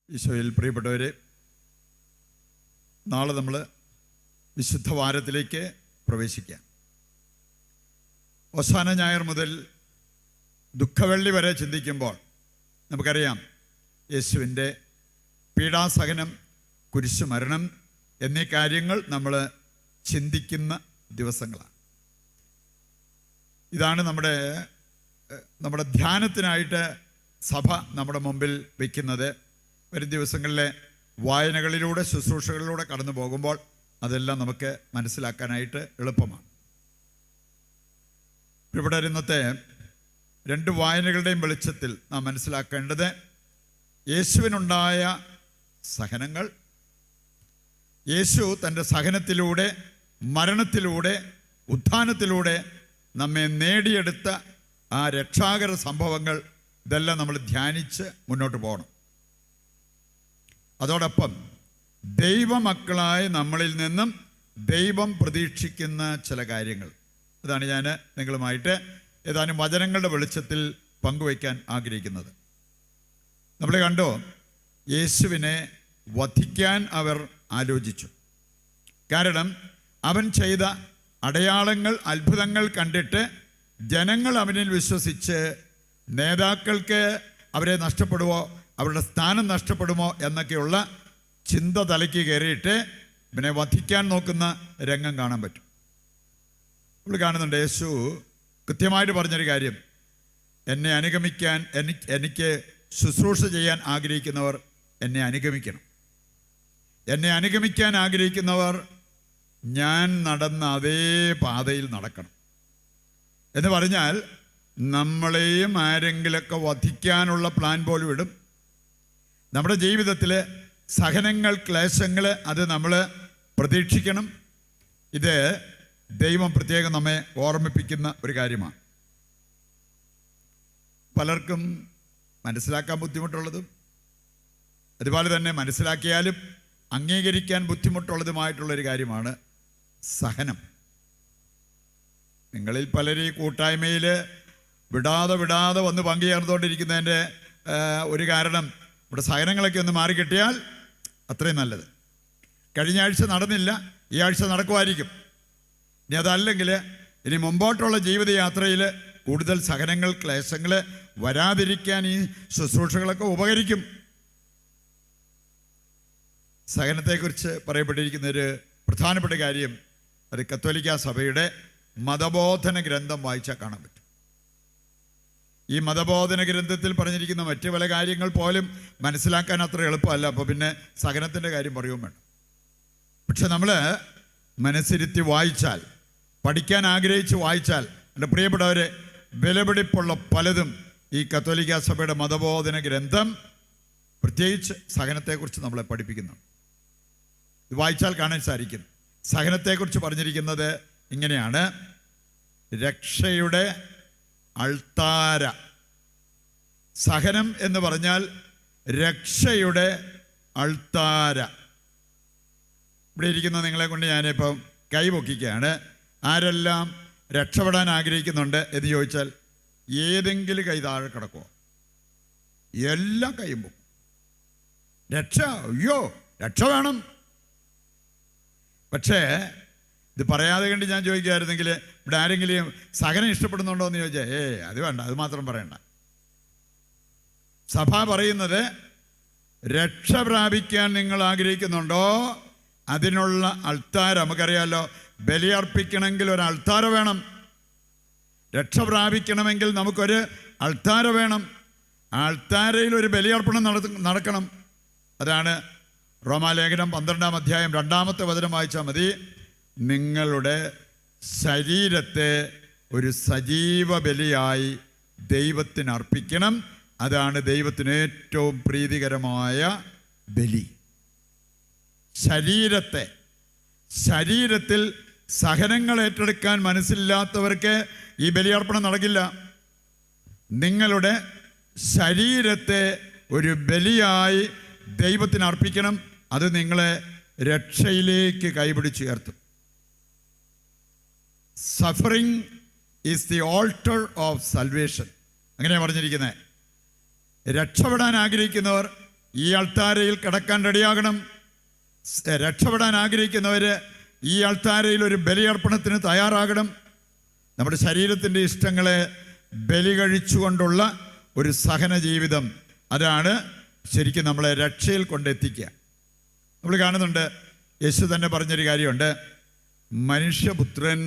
ഈശോയിൽ പ്രിയപ്പെട്ടവരെ, നാളെ നമ്മൾ വിശുദ്ധ വാരത്തിലേക്ക് പ്രവേശിക്കാം. ഓശാന ഞായർ മുതൽ ദുഃഖവെള്ളി വരെ ചിന്തിക്കുമ്പോൾ നമുക്കറിയാം, യേശുവിൻ്റെ പീഡാസഹനം, കുരിശുമരണം എന്നീ കാര്യങ്ങൾ നമ്മൾ ചിന്തിക്കുന്ന ദിവസങ്ങളാണ്. ഇതാണ് നമ്മുടെ ധ്യാനത്തിനായിട്ട് സഭ നമ്മുടെ മുമ്പിൽ വയ്ക്കുന്നത്. വരും ദിവസങ്ങളിലെ വായനകളിലൂടെ, ശുശ്രൂഷകളിലൂടെ കടന്നു പോകുമ്പോൾ അതെല്ലാം നമുക്ക് മനസ്സിലാക്കാനായിട്ട് എളുപ്പമാണ്. ഇവിടെ ഇന്നത്തെ രണ്ട് വായനകളുടെയും വെളിച്ചത്തിൽ നാം മനസ്സിലാക്കേണ്ടത് യേശുവിനുണ്ടായ സഹനങ്ങൾ, യേശു തൻ്റെ സഹനത്തിലൂടെ, മരണത്തിലൂടെ, ഉത്ഥാനത്തിലൂടെ നമ്മെ നേടിയെടുത്ത ആ രക്ഷാകര സംഭവങ്ങൾ, ഇതെല്ലാം നമ്മൾ ധ്യാനിച്ച് മുന്നോട്ട് പോകണം. അതോടൊപ്പം ദൈവമക്കളായ നമ്മളിൽ നിന്നും ദൈവം പ്രതീക്ഷിക്കുന്ന ചില കാര്യങ്ങൾ, അതാണ് ഞാൻ നിങ്ങളുമായിട്ട് ഏതാനും വചനങ്ങളുടെ വെളിച്ചത്തിൽ പങ്കുവയ്ക്കാൻ ആഗ്രഹിക്കുന്നത്. നമ്മൾ കണ്ടോ, യേശുവിനെ വധിക്കാൻ അവർ ആലോചിച്ചു. കാരണം അവൻ ചെയ്ത അടയാളങ്ങൾ, അത്ഭുതങ്ങൾ കണ്ടിട്ട് ജനങ്ങൾ അവനിൽ വിശ്വസിച്ച് നേതാക്കൾക്ക് അവരെ നഷ്ടപ്പെടുമോ, അവരുടെ സ്ഥാനം നഷ്ടപ്പെടുമോ എന്നൊക്കെയുള്ള ചിന്ത തലയ്ക്ക് കയറിയിട്ട് ഇവനെ വധിക്കാൻ നോക്കുന്ന രംഗം കാണാൻ പറ്റും. നമ്മൾ കാണുന്നുണ്ട്, യേശു കൃത്യമായിട്ട് പറഞ്ഞൊരു കാര്യം, എന്നെ അനുഗമിക്കാൻ, എനിക്ക് ശുശ്രൂഷ ചെയ്യാൻ ആഗ്രഹിക്കുന്നവർ എന്നെ അനുഗമിക്കണം. എന്നെ അനുഗമിക്കാൻ ആഗ്രഹിക്കുന്നവർ ഞാൻ നടന്ന അതേ പാതയിൽ നടക്കണം എന്ന് പറഞ്ഞാൽ, നമ്മളെയും ആരെങ്കിലൊക്കെ വധിക്കാനുള്ള പ്ലാൻ പോലും ഇടും. നമ്മുടെ ജീവിതത്തിൽ സഹനങ്ങൾ, ക്ലേശങ്ങൾ, അത് നമ്മൾ പ്രതീക്ഷിക്കണം. ഇത് ദൈവം പ്രത്യേകം നമ്മെ ഓർമ്മിപ്പിക്കുന്ന ഒരു കാര്യമാണ്. പലർക്കും മനസ്സിലാക്കാൻ ബുദ്ധിമുട്ടുള്ളതും അതുപോലെ തന്നെ മനസ്സിലാക്കിയാലും അംഗീകരിക്കാൻ ബുദ്ധിമുട്ടുള്ളതുമായിട്ടുള്ളൊരു കാര്യമാണ് സഹനം. നിങ്ങളിൽ പലരും ഈ കൂട്ടായ്മയിൽ വിടാതെ വന്ന് പങ്കുചേർന്നുകൊണ്ടിരിക്കുന്നതിൻ്റെ ഒരു കാരണം, ഇവിടെ സഹനങ്ങളൊക്കെ ഒന്ന് മാറിക്കിട്ടിയാൽ അത്രയും നല്ലത്. കഴിഞ്ഞ ആഴ്ച നടന്നില്ല, ഈ ആഴ്ച നടക്കുമായിരിക്കും. ഇനി അതല്ലെങ്കിൽ ഇനി മുമ്പോട്ടുള്ള ജീവിതയാത്രയിൽ കൂടുതൽ സഹനങ്ങൾ, ക്ലേശങ്ങൾ വരാതിരിക്കാൻ ഈ ശുശ്രൂഷകളൊക്കെ ഉപകരിക്കും. സഹനത്തെക്കുറിച്ച് പറയപ്പെട്ടിരിക്കുന്നൊരു പ്രധാനപ്പെട്ട കാര്യം, അത് കത്തോലിക്കാ സഭയുടെ മതബോധന ഗ്രന്ഥം വായിച്ചാൽ കാണാൻ പറ്റും. ഈ മതബോധന ഗ്രന്ഥത്തിൽ പറഞ്ഞിരിക്കുന്ന മറ്റു പല കാര്യങ്ങൾ പോലും മനസ്സിലാക്കാൻ അത്ര എളുപ്പമല്ല. അപ്പോൾ പിന്നെ സഹനത്തിൻ്റെ കാര്യം പറയുകയും വേണം. പക്ഷെ നമ്മൾ മനസ്സിരുത്തി വായിച്ചാൽ, പഠിക്കാൻ ആഗ്രഹിച്ച് വായിച്ചാൽ, എൻ്റെ പ്രിയപ്പെട്ടവരെ, വിലപിടിപ്പുള്ള പലതും ഈ കത്തോലിക്കാ സഭയുടെ മതബോധന ഗ്രന്ഥം പ്രത്യേകിച്ച് സഹനത്തെക്കുറിച്ച് നമ്മളെ പഠിപ്പിക്കുന്നു. ഇത് വായിച്ചാൽ കാണാൻ സാധിക്കും. സഹനത്തെക്കുറിച്ച് പറഞ്ഞിരിക്കുന്നത് ഇങ്ങനെയാണ്: രക്ഷയുടെ അൾത്താര. സഹനം എന്ന് പറഞ്ഞാൽ രക്ഷയുടെ അൾത്താര. ഇവിടെ ഇരിക്കുന്ന നിങ്ങളെ കൊണ്ട് ഞാനിപ്പം കൈപൊക്കിക്കുകയാണ്. ആരെല്ലാം രക്ഷപ്പെടാൻ ആഗ്രഹിക്കുന്നുണ്ട് എന്ന് ചോദിച്ചാൽ ഏതെങ്കിലും കൈ താഴെ കിടക്കുമോ? എല്ലാ കൈയും പോകും. രക്ഷ, അയ്യോ രക്ഷ വേണം. പക്ഷേ ഇത് പറയാതെ കണ്ട് ഞാൻ ചോദിക്കുകയായിരുന്നെങ്കിൽ, ഇവിടെ ആരെങ്കിലും സഹനം ഇഷ്ടപ്പെടുന്നുണ്ടോ എന്ന് ചോദിച്ചാൽ അത് വേണ്ട, അത് മാത്രം പറയണ്ട. സഭ പറയുന്നത്, രക്ഷ പ്രാപിക്കാൻ നിങ്ങൾ ആഗ്രഹിക്കുന്നുണ്ടോ, അതിനുള്ള അൾത്താര. നമുക്കറിയാമല്ലോ, ബലിയർപ്പിക്കണമെങ്കിൽ ഒരു അൾത്താര വേണം. രക്ഷ പ്രാപിക്കണമെങ്കിൽ നമുക്കൊരു അൾത്താര വേണം. ആ അൾത്താരയിൽ ഒരു ബലിയർപ്പണം നടക്കണം. അതാണ് റോമാലേഖനം 12-ാം അധ്യായം 2-ാമത്തെ വചനം വായിച്ചാൽ മതി. നിങ്ങളുടെ ശരീരത്തെ ഒരു സജീവ ബലിയായി ദൈവത്തിന് അർപ്പിക്കണം. അതാണ് ദൈവത്തിന് ഏറ്റവും പ്രീതികരമായ ബലി. ശരീരത്തിൽ സഹനങ്ങൾ ഏറ്റെടുക്കാൻ മനസ്സില്ലാത്തവർക്ക് ഈ ബലിയർപ്പണം നടക്കില്ല. നിങ്ങളുടെ ശരീരത്തെ ഒരു ബലിയായി ദൈവത്തിന് അർപ്പിക്കണം. അത് നിങ്ങളെ രക്ഷയിലേക്ക് കൈപിടിച്ചുയർത്തും. Suffering is the altar of salvation, അങ്ങനെയാണ് പറഞ്ഞിരിക്കുന്നത്. രക്ഷപ്പെടാൻ ആഗ്രഹിക്കുന്നവർ ഈ അൾത്താരയിൽ കിടക്കാൻ റെഡിയാകണം. രക്ഷപ്പെടാൻ ആഗ്രഹിക്കുന്നവർ ഈ അൾത്താരയിൽ ഒരു ബലിയർപ്പണത്തിന് തയ്യാറാകണം. നമ്മുടെ ശരീരത്തിൻ്റെ ഇഷ്ടങ്ങളെ ബലി കഴിച്ചുകൊണ്ടുള്ള ഒരു സഹന ജീവിതം, അതാണ് ശരിക്കും നമ്മളെ രക്ഷയിൽ കൊണ്ടെത്തിക്കുക. നമ്മൾ കാണുന്നുണ്ട്, യേശു തന്നെ പറഞ്ഞൊരു കാര്യമുണ്ട്, മനുഷ്യപുത്രൻ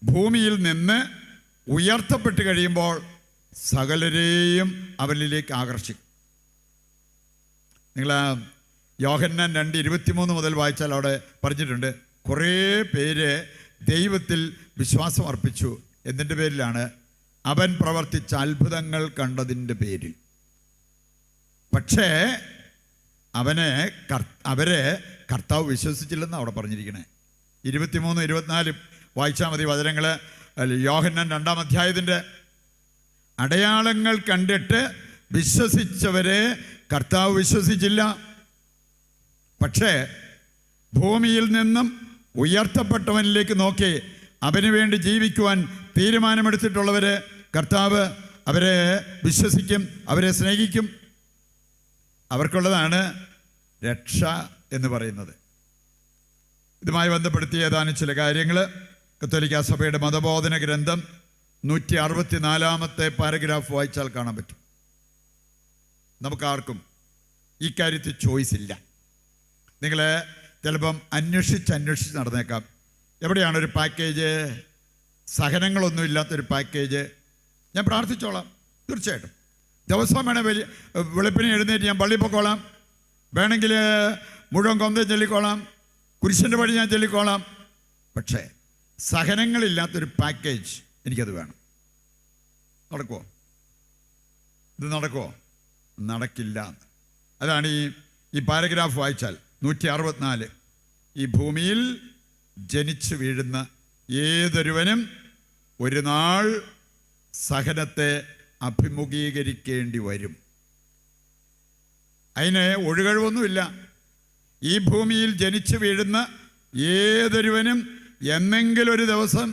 ഭൂമിയിൽ നിന്ന് ഉയർത്തപ്പെട്ട് കഴിയുമ്പോൾ സകലരെയും അവനിലേക്ക് ആകർഷിക്കും. നിങ്ങൾ യോഹന്നാൻ 2:23 മുതൽ വായിച്ചാൽ അവിടെ പറഞ്ഞിട്ടുണ്ട്, കുറേ പേര് ദൈവത്തിൽ വിശ്വാസം അർപ്പിച്ചു. എന്തിൻ്റെ പേരിലാണ്? അവൻ പ്രവർത്തിച്ച അത്ഭുതങ്ങൾ കണ്ടതിൻ്റെ പേരിൽ. പക്ഷേ അവരെ കർത്താവ് വിശ്വസിച്ചില്ലെന്ന് അവിടെ പറഞ്ഞിരിക്കണേ. 23, 24 വായിച്ചാൽ മതി വചനങ്ങൾ. യോഹന്നാൻ 2-ാം അധ്യായത്തിൻ്റെ അടയാളങ്ങൾ കണ്ടിട്ട് വിശ്വസിച്ചവരെ കർത്താവ് വിശ്വസിച്ചില്ല. പക്ഷേ ഭൂമിയിൽ നിന്നും ഉയർത്തപ്പെട്ടവനിലേക്ക് നോക്കി അവന് വേണ്ടി ജീവിക്കുവാൻ തീരുമാനമെടുത്തിട്ടുള്ളവരെ കർത്താവ് അവരെ വിശ്വസിക്കും, അവരെ സ്നേഹിക്കും. അവർക്കുള്ളതാണ് രക്ഷ എന്ന് പറയുന്നത്. ഇതുമായി ബന്ധപ്പെടുത്തിയ ഏതാനും ചില കാര്യങ്ങൾ കത്തോലിക്കാ സഭയുടെ മതബോധന ഗ്രന്ഥം 164-ാമത്തെ പാരഗ്രാഫ് വായിച്ചാൽ കാണാൻ പറ്റും. നമുക്കാർക്കും ഈ കാര്യത്തിൽ ചോയ്സ് ഇല്ല. നിങ്ങൾ ചിലപ്പം അന്വേഷിച്ച് നടന്നേക്കാം. എവിടെയാണ് ഒരു പാക്കേജ്? സഹനങ്ങളൊന്നും ഇല്ലാത്തൊരു പാക്കേജ്. ഞാൻ പ്രാർത്ഥിച്ചോളാം, തീർച്ചയായിട്ടും. ദിവസം വേണേൽ വെളുപ്പിനെ എഴുന്നേറ്റ് ഞാൻ പള്ളിയിൽ പൊക്കോളാം, വേണമെങ്കിൽ മുഴുവൻ കൊന്തം ചൊല്ലിക്കോളാം, കുരിശിൻ്റെ വഴി ഞാൻ ചൊല്ലിക്കോളാം. പക്ഷേ സഹനങ്ങളില്ലാത്തൊരു പാക്കേജ് എനിക്കത് വേണം. നടക്കുമോ? ഇത് നടക്കുമോ? നടക്കില്ല. അതാണ് ഈ പാരഗ്രാഫ് വായിച്ചാൽ 164. ഈ ഭൂമിയിൽ ജനിച്ചു വീഴുന്ന ഏതൊരുവനും ഒരു നാൾ സഹനത്തെ അഭിമുഖീകരിക്കേണ്ടി വരും. അതിന് ഒഴുകഴിവൊന്നുമില്ല. ഈ ഭൂമിയിൽ ജനിച്ചു വീഴുന്ന ഏതൊരുവനും എന്നെങ്കിലും ഒരു ദിവസം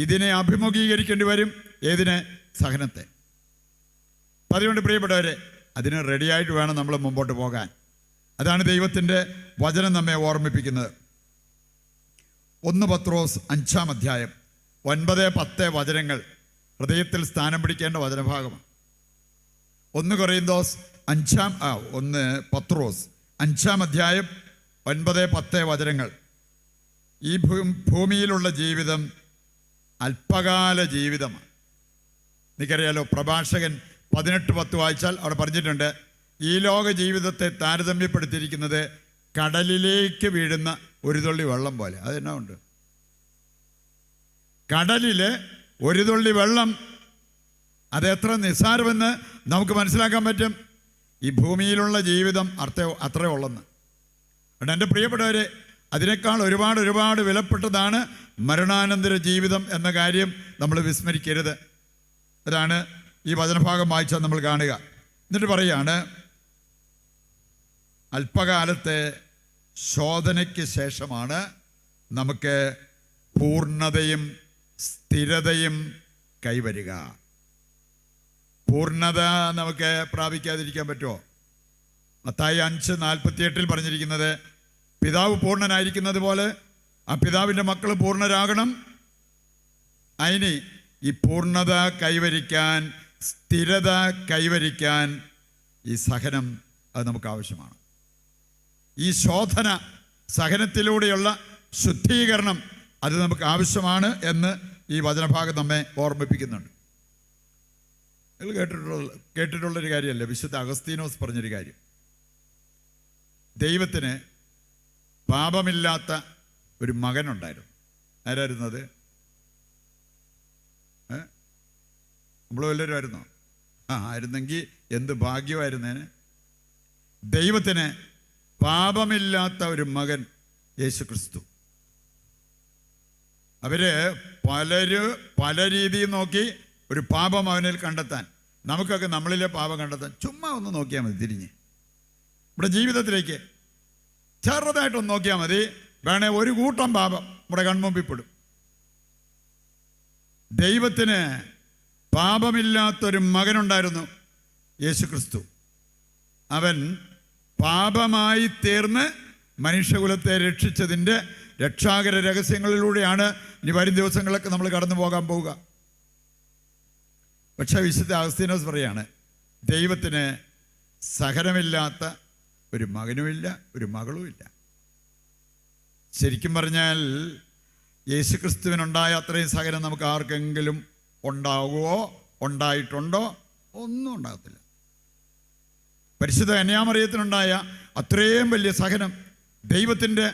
ഇതിനെ അഭിമുഖീകരിക്കേണ്ടി വരും. ഏതിനെ? സഹനത്തെ. അപ്പം അതുകൊണ്ട് പ്രിയപ്പെട്ടവരെ, അതിന് റെഡിയായിട്ട് വേണം നമ്മൾ മുമ്പോട്ട് പോകാൻ. അതാണ് ദൈവത്തിൻ്റെ വചനം നമ്മെ ഓർമ്മിപ്പിക്കുന്നത്. 1 പത്രോസ് 5-ാം അധ്യായം 9-10 വചനങ്ങൾ ഹൃദയത്തിൽ സ്ഥാനം പിടിക്കേണ്ട വചനഭാഗമാണ്. 1 പത്രോസ് 5-ാം അധ്യായം 9-10 വചനങ്ങൾ. ഈ ഭൂമിയിലുള്ള ജീവിതം അല്പകാല ജീവിതമാണ്. എനിക്കറിയാലോ, പ്രഭാഷകൻ 18:10 വായിച്ചാൽ അവിടെ പറഞ്ഞിട്ടുണ്ട്, ഈ ലോക ജീവിതത്തെ താരതമ്യപ്പെടുത്തിയിരിക്കുന്നത് കടലിലേക്ക് വീഴുന്ന ഒരു തുള്ളി വെള്ളം പോലെ. അതെന്നാ ഉണ്ട്? കടലിലെ ഒരു തുള്ളി വെള്ളം, അതെത്ര നിസ്സാരമെന്ന് നമുക്ക് മനസ്സിലാക്കാൻ പറ്റും. ഈ ഭൂമിയിലുള്ള ജീവിതം അത്രേ ഉള്ളെന്ന്. അതുകൊണ്ട് എൻ്റെ പ്രിയപ്പെട്ടവരെ, അതിനേക്കാൾ ഒരുപാട് വിലപ്പെട്ടതാണ് മരണാനന്തര ജീവിതം എന്ന കാര്യം നമ്മൾ വിസ്മരിക്കരുത്. അതാണ് ഈ വചനഭാഗം വായിച്ചാൽ നമ്മൾ കാണുക. എന്നിട്ട് പറയാണ്, അല്പകാലത്തെ ശോധനയ്ക്ക് ശേഷമാണ് നമുക്ക് പൂർണ്ണതയും സ്ഥിരതയും കൈവരിക. പൂർണ്ണത നമുക്ക് പ്രാപിക്കാതിരിക്കാൻ പറ്റുമോ? മത്തായി 5:48 പറഞ്ഞിരിക്കുന്നത്, പിതാവ് പൂർണ്ണനായിരിക്കുന്നത് പോലെ ആ പിതാവിൻ്റെ മക്കൾ പൂർണ്ണരാകണം. അതിന് ഈ പൂർണ്ണത കൈവരിക്കാൻ, സ്ഥിരത കൈവരിക്കാൻ ഈ സഹനം അത് നമുക്ക് ആവശ്യമാണ്. ഈ ശോധന, സഹനത്തിലൂടെയുള്ള ശുദ്ധീകരണം അത് നമുക്ക് ആവശ്യമാണ് എന്ന് ഈ വചനഭാഗം നമ്മെ ഓർമ്മിപ്പിക്കുന്നുണ്ട്. നിങ്ങൾ കേട്ടിട്ടുള്ളൊരു കാര്യമല്ലേ, വിശുദ്ധ അഗസ്തീനോസ് പറഞ്ഞൊരു കാര്യം. ദൈവത്തിന് പാപമില്ലാത്ത ഒരു മകനുണ്ടായിരുന്നു. ആരായിരുന്നത്? നമ്മൾ വല്ലവരും ആയിരുന്നോ? ആയിരുന്നെങ്കിൽ എന്ത് ഭാഗ്യമായിരുന്നേന്. ദൈവത്തിന് പാപമില്ലാത്ത ഒരു മകൻ യേശുക്രിസ്തു. അവര് പല രീതിയിൽ നോക്കി ഒരു പാപം അവനിൽ കണ്ടെത്താൻ. നമുക്കൊക്കെ നമ്മളിലെ പാപം കണ്ടെത്താൻ ചുമ്മാ ഒന്ന് നോക്കിയാൽ മതി. തിരിഞ്ഞ് നമ്മുടെ ജീവിതത്തിലേക്ക് ചെറുതായിട്ടൊന്ന് നോക്കിയാൽ മതി, വേണേ ഒരു കൂട്ടം പാപം നമ്മുടെ കൺമുമ്പിൽപ്പെടും. ദൈവത്തിന് പാപമില്ലാത്തൊരു മകനുണ്ടായിരുന്നു, യേശുക്രിസ്തു. അവൻ പാപമായി തീർന്ന് മനുഷ്യകുലത്തെ രക്ഷിച്ചതിൻ്റെ രക്ഷാകര രഹസ്യങ്ങളിലൂടെയാണ് ഇനി വരും ദിവസങ്ങളൊക്കെ നമ്മൾ കടന്നു പോകാൻ പോവുക. പക്ഷേ വിശുദ്ധ അഗസ്തീനോസ് പറയാണ്, ദൈവത്തിന് സഹനമില്ലാത്ത ഒരു മകനുമില്ല, ഒരു മകളുമില്ല. ശരിക്കും പറഞ്ഞാൽ യേശുക്രിസ്തുവിനുണ്ടായ അത്രയും സഹനം നമുക്ക് ആർക്കെങ്കിലും ഉണ്ടാകുമോ, ഉണ്ടായിട്ടുണ്ടോ? ഒന്നും ഉണ്ടാകത്തില്ല. പരിശുദ്ധ കന്യാമറിയത്തിനുണ്ടായ അത്രയും വലിയ സഹനം ദൈവത്തിൻ്റെ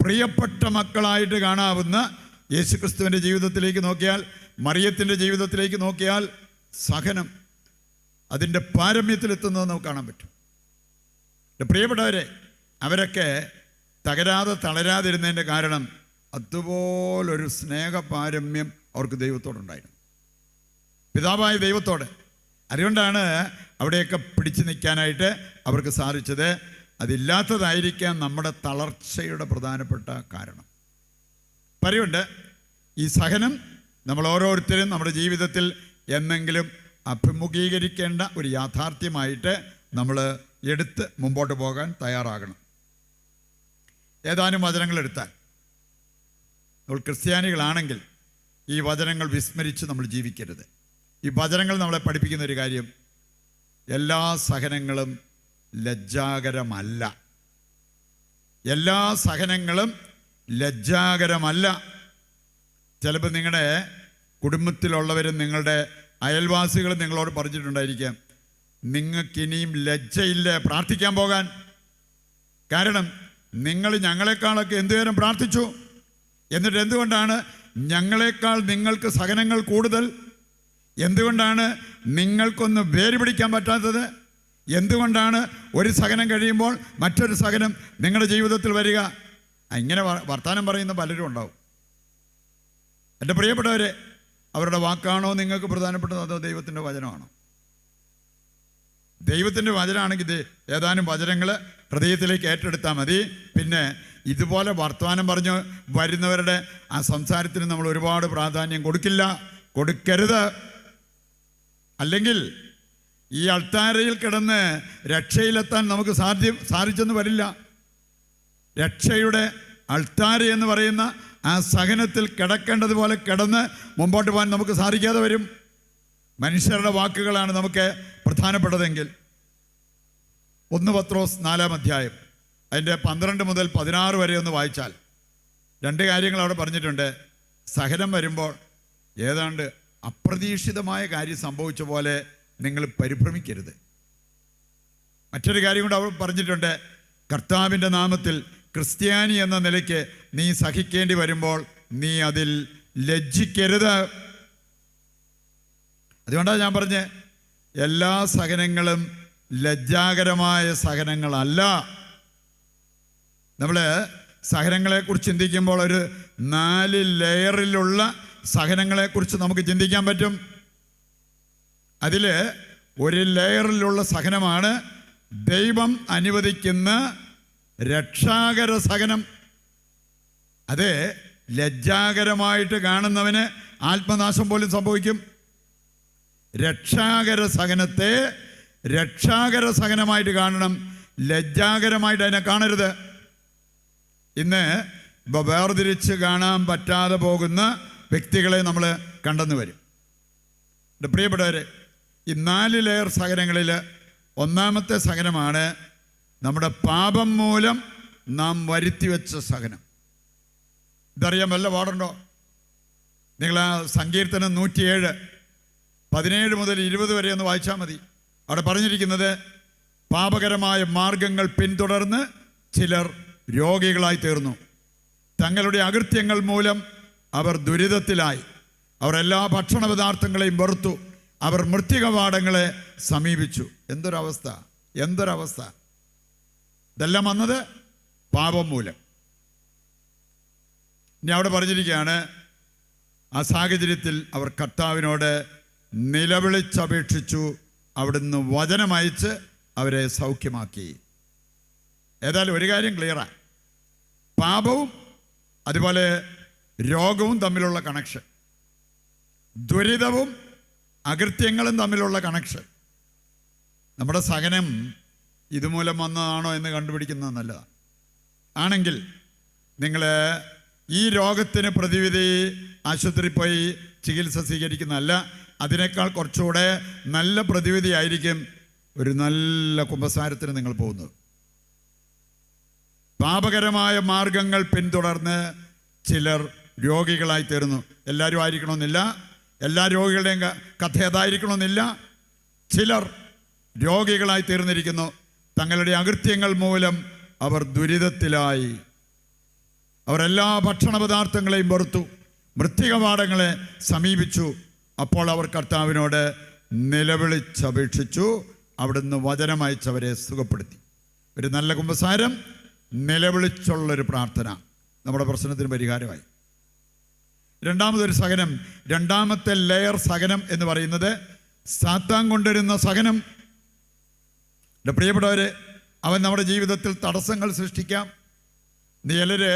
പ്രിയപ്പെട്ട മക്കളായിട്ട് കാണാവുന്ന യേശുക്രിസ്തുവിൻ്റെ ജീവിതത്തിലേക്ക് നോക്കിയാൽ, മറിയത്തിൻ്റെ ജീവിതത്തിലേക്ക് നോക്കിയാൽ സഹനം അതിൻ്റെ പാരമ്യത്തിലെത്തുന്നത് നമുക്ക് കാണാൻ പറ്റും. പ്രിയപ്പെട്ടവരെ, അവരൊക്കെ തകരാതെ തളരാതിരുന്നതിൻ്റെ കാരണം അതുപോലൊരു സ്നേഹപാരമ്യം അവർക്ക് ദൈവത്തോടുണ്ടായിരുന്നു, പിതാവായ ദൈവത്തോട്. അതുകൊണ്ടാണ് അവിടെയൊക്കെ പിടിച്ചു നിൽക്കാനായിട്ട് അവർക്ക് സാധിച്ചത്. അതില്ലാത്തതായിരിക്കാം നമ്മുടെ തളർച്ചയുടെ പ്രധാനപ്പെട്ട കാരണം. പറയുണ്ട്, ഈ സഹനം നമ്മൾ ഓരോരുത്തരും നമ്മുടെ ജീവിതത്തിൽ എന്നെങ്കിലും അഭിമുഖീകരിക്കേണ്ട ഒരു യാഥാർത്ഥ്യമായിട്ട് നമ്മൾ എടുത്ത് മുമ്പോട്ട് പോകാൻ തയ്യാറാകണം. ഏതാനും വചനങ്ങൾ എടുത്താൽ, നമ്മൾ ക്രിസ്ത്യാനികളാണെങ്കിൽ ഈ വചനങ്ങൾ വിസ്മരിച്ച് നമ്മൾ ജീവിക്കരുത്. ഈ വചനങ്ങൾ നമ്മളെ പഠിപ്പിക്കുന്ന ഒരു കാര്യം, എല്ലാ സഹനങ്ങളും ലജ്ജാകരമല്ല. എല്ലാ സഹനങ്ങളും ലജ്ജാകരമല്ല. ചിലപ്പോൾ നിങ്ങളുടെ കുടുംബത്തിലുള്ളവരും നിങ്ങളുടെ അയൽവാസികളും നിങ്ങളോട് പറഞ്ഞിട്ടുണ്ടായിരിക്കാം, നിങ്ങൾക്കിനിയും ലജ്ജയില്ല പ്രാർത്ഥിക്കാൻ പോകാൻ. കാരണം നിങ്ങൾ ഞങ്ങളെക്കാളൊക്കെ എന്തുനേരം പ്രാർത്ഥിച്ചു, എന്നിട്ട് എന്തുകൊണ്ടാണ് ഞങ്ങളെക്കാൾ നിങ്ങൾക്ക് സഹനങ്ങൾ കൂടുതൽ? എന്തുകൊണ്ടാണ് നിങ്ങൾക്കൊന്ന് വേര് പിടിക്കാൻ പറ്റാത്തത്? എന്തുകൊണ്ടാണ് ഒരു സഹനം കഴിയുമ്പോൾ മറ്റൊരു സഹനം നിങ്ങളുടെ ജീവിതത്തിൽ വരിക? ഇങ്ങനെ വർത്തമാനം പറയുന്ന പലരും ഉണ്ടാവും. എൻ്റെ പ്രിയപ്പെട്ടവരെ, അവരുടെ വാക്കാണോ നിങ്ങൾക്ക് പ്രധാനപ്പെട്ടത്, അതോ ദൈവത്തിൻ്റെ വചനമാണോ? ദൈവത്തിൻ്റെ വചനമാണെങ്കിൽ ഏതാനും വചനങ്ങൾ ഹൃദയത്തിലേക്ക് ഏറ്റെടുത്താൽ മതി. പിന്നെ ഇതുപോലെ വർത്തമാനം പറഞ്ഞ് വരുന്നവരുടെ ആ സംസാരത്തിന് നമ്മൾ ഒരുപാട് പ്രാധാന്യം കൊടുക്കരുത്. അല്ലെങ്കിൽ ഈ അൾത്താരയിൽ കിടന്ന് രക്ഷയിലെത്താൻ നമുക്ക് സാധിച്ചെന്ന് വരില്ല. രക്ഷയുടെ അൾത്താര എന്ന് പറയുന്ന ആ സഹനത്തിൽ കിടക്കേണ്ടതുപോലെ കിടന്ന് മുമ്പോട്ട് പോകാൻ നമുക്ക് സാധിക്കാതെ വരും. മനുഷ്യരുടെ വാക്കുകളാണ് നമുക്ക് പ്രധാനപ്പെട്ടതെങ്കിൽ. 1 പത്രോസ് 4-ാം അധ്യായം അതിൻ്റെ 12 മുതൽ 16 വരെ ഒന്ന് വായിച്ചാൽ 2 കാര്യങ്ങൾ അവിടെ പറഞ്ഞിട്ടുണ്ട്. സഹനം വരുമ്പോൾ ഏതാണ്ട് അപ്രതീക്ഷിതമായ കാര്യം സംഭവിച്ച പോലെ നിങ്ങൾ പരിഭ്രമിക്കരുത്. മറ്റൊരു കാര്യം കൂടെ അവർ പറഞ്ഞിട്ടുണ്ട്, കർത്താവിൻ്റെ നാമത്തിൽ ക്രിസ്ത്യാനി എന്ന നിലയ്ക്ക് നീ സഹിക്കേണ്ടി വരുമ്പോൾ നീ അതിൽ ലജ്ജിക്കരുത്. അതുകൊണ്ടാണ് ഞാൻ പറഞ്ഞ്, എല്ലാ സഹനങ്ങളും ലജ്ജാകരമായ സഹനങ്ങളല്ല. നമ്മൾ സഹനങ്ങളെക്കുറിച്ച് ചിന്തിക്കുമ്പോൾ ഒരു 4 ലെയറിലുള്ള സഹനങ്ങളെക്കുറിച്ച് നമുക്ക് ചിന്തിക്കാൻ പറ്റും. അതിൽ ഒരു ലെയറിലുള്ള സഹനമാണ് ദൈവം അനുവദിക്കുന്ന രക്ഷാകര സഹനം. അത് ലജ്ജാകരമായിട്ട് കാണുന്നവന് ആത്മനാശം പോലും സംഭവിക്കും. രക്ഷാകര സഹനത്തെ രക്ഷാകര സഹനമായിട്ട് കാണണം, ലജ്ജാകരമായിട്ട് അതിനെ കാണരുത്. ഇന്ന് വേർതിരിച്ച് കാണാൻ പറ്റാതെ പോകുന്ന വ്യക്തികളെ നമ്മൾ കണ്ടെന്ന് വരും. എൻ്റെ പ്രിയപ്പെട്ടവരെ, ഈ 4 ലെയർ സഹനങ്ങളിൽ ഒന്നാമത്തെ സഹനമാണ് നമ്മുടെ പാപം മൂലം നാം വരുത്തി വെച്ച സഹനം. ഇതറിയാൻ വല്ല പാടുണ്ടോ? നിങ്ങൾ ആ സങ്കീർത്തനം 107 17 മുതൽ 20 വരെ ഒന്ന് വായിച്ചാൽ മതി. അവിടെ പറഞ്ഞിരിക്കുന്നത്, പാപകരമായ മാർഗങ്ങൾ പിന്തുടർന്ന് ചിലർ രോഗികളായി തീർന്നു. തങ്ങളുടെ അകൃത്യങ്ങൾ മൂലം അവർ ദുരിതത്തിലായി. അവർ എല്ലാ ഭക്ഷണ പദാർത്ഥങ്ങളെയും വെറുത്തു. അവർ മൃത്തികവാടങ്ങളെ സമീപിച്ചു. എന്തൊരവസ്ഥ! ഇതെല്ലാം വന്നത് പാപം മൂലം. ഇനി അവിടെ പറഞ്ഞിരിക്കുകയാണ്, ആ സാഹചര്യത്തിൽ അവർ കർത്താവിനോട് നിലവിളിച്ചപേക്ഷിച്ചു. അവിടുന്ന് വചനമയച്ച് അവരെ സൗഖ്യമാക്കി. ഏതായാലും ഒരു കാര്യം ക്ലിയറാണ്, പാപവും അതുപോലെ രോഗവും തമ്മിലുള്ള കണക്ഷൻ, ദുരിതവും അകൃത്യങ്ങളും തമ്മിലുള്ള കണക്ഷൻ. നമ്മുടെ സഹനം ഇതുമൂലം വന്നതാണോ എന്ന് കണ്ടുപിടിക്കുന്നത് നല്ലതാണ്. ആണെങ്കിൽ നിങ്ങൾ ഈ രോഗത്തിന് പ്രതിവിധി ആശുപത്രിയിൽ പോയി ചികിത്സ സ്വീകരിക്കുന്നതല്ല, അതിനേക്കാൾ കുറച്ചുകൂടെ നല്ല പ്രതിവിധി ആയിരിക്കും ഒരു നല്ല കുമ്പസാരത്തിന് നിങ്ങൾ പോകുന്നത്. പാപകരമായ മാർഗങ്ങൾ പിന്തുടർന്ന് ചിലർ രോഗികളായി തീർന്നു. എല്ലാവരും ആയിരിക്കണമെന്നില്ല, എല്ലാ രോഗികളുടെയും കഥ അതായിരിക്കണമെന്നില്ല. ചിലർ രോഗികളായി തീർന്നിരിക്കുന്നു. തങ്ങളുടെ അകൃത്യങ്ങൾ മൂലം അവർ ദുരിതത്തിലായി. അവർ എല്ലാ ഭക്ഷണ പദാർത്ഥങ്ങളെയും വെറുത്തു, മൃത്തികവാടങ്ങളെ സമീപിച്ചു. അപ്പോൾ അവർ കർത്താവിനോട് നിലവിളിച്ചപേക്ഷിച്ചു. അവിടുന്ന് വചനമയച്ചവരെ സുഖപ്പെടുത്തി. ഒരു നല്ല കുമ്പസാരം, നിലവിളിച്ചുള്ളൊരു പ്രാർത്ഥന നമ്മുടെ പ്രശ്നത്തിന് പരിഹാരമായി. രണ്ടാമതൊരു സഹനം, രണ്ടാമത്തെ ലെയർ സഹനം എന്ന് പറയുന്നത് സാത്താൻ കൊണ്ടുവരുന്ന സഹനം. എൻ്റെ പ്രിയപ്പെട്ടവരെ, അവൻ നമ്മുടെ ജീവിതത്തിൽ തടസ്സങ്ങൾ സൃഷ്ടിക്കാം. ചിലര്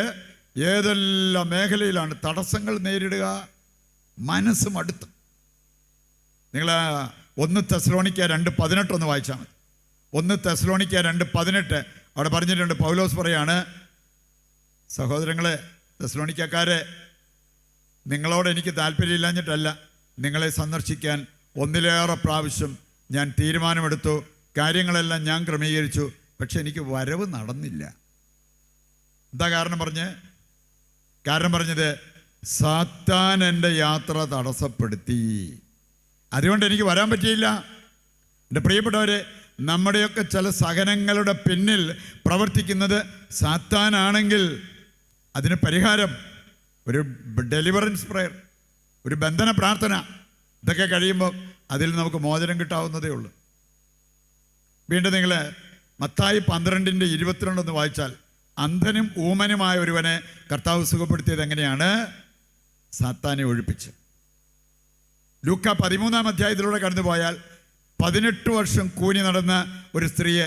ഏതെല്ലാം മേഖലയിലാണ് തടസ്സങ്ങൾ നേരിടുക, മനസ്സ് മടുത്ത്. നിങ്ങൾ 1 തെസ്സലോനിക്ക 2:18 ഒന്ന് വായിച്ചാൽ മതി. 1 തെസ്സലോനിക്ക 2:18 അവിടെ പറഞ്ഞിട്ടുണ്ട്. പൗലോസ് പറയാണ്, സഹോദരങ്ങളെ, തെസ്സലോനിക്കക്കാരെ, നിങ്ങളോട് എനിക്ക് താല്പര്യമില്ലാഞ്ഞിട്ടല്ല, നിങ്ങളെ സന്ദർശിക്കാൻ 1ലേറെ പ്രാവശ്യം ഞാൻ തീരുമാനമെടുത്തു. കാര്യങ്ങളെല്ലാം ഞാൻ ക്രമീകരിച്ചു. പക്ഷെ എനിക്ക് വരവ് നടന്നില്ല. എന്താ കാരണം പറഞ്ഞത്? സാത്താൻ എൻ്റെ യാത്ര തടസ്സപ്പെടുത്തി. അതുകൊണ്ട് എനിക്ക് വരാൻ പറ്റിയില്ല. എൻ്റെ പ്രിയപ്പെട്ടവരെ, നമ്മുടെയൊക്കെ ചില സഹനങ്ങളുടെ പിന്നിൽ പ്രവർത്തിക്കുന്നത് സാത്താനാണെങ്കിൽ അതിന് പരിഹാരം ഒരു ഡെലിവറൻസ് പ്രയർ, ഒരു ബന്ധന പ്രാർത്ഥന. ഇതൊക്കെ കഴിയുമ്പോൾ അതിൽ നമുക്ക് മോചനം കിട്ടാവുന്നതേ ഉള്ളൂ. വീണ്ടും നിങ്ങൾ മത്തായി 12:22 വായിച്ചാൽ, അന്ധനും ഊമനുമായ ഒരുവനെ കർത്താവ് സുഖപ്പെടുത്തിയത് എങ്ങനെയാണ്? സാത്താനെ ഒഴിപ്പിച്ച്. ലൂക്ക 13-ാം അധ്യായത്തിലൂടെ കടന്നു പോയാൽ 18 വർഷം കൂനി നടന്ന ഒരു സ്ത്രീയെ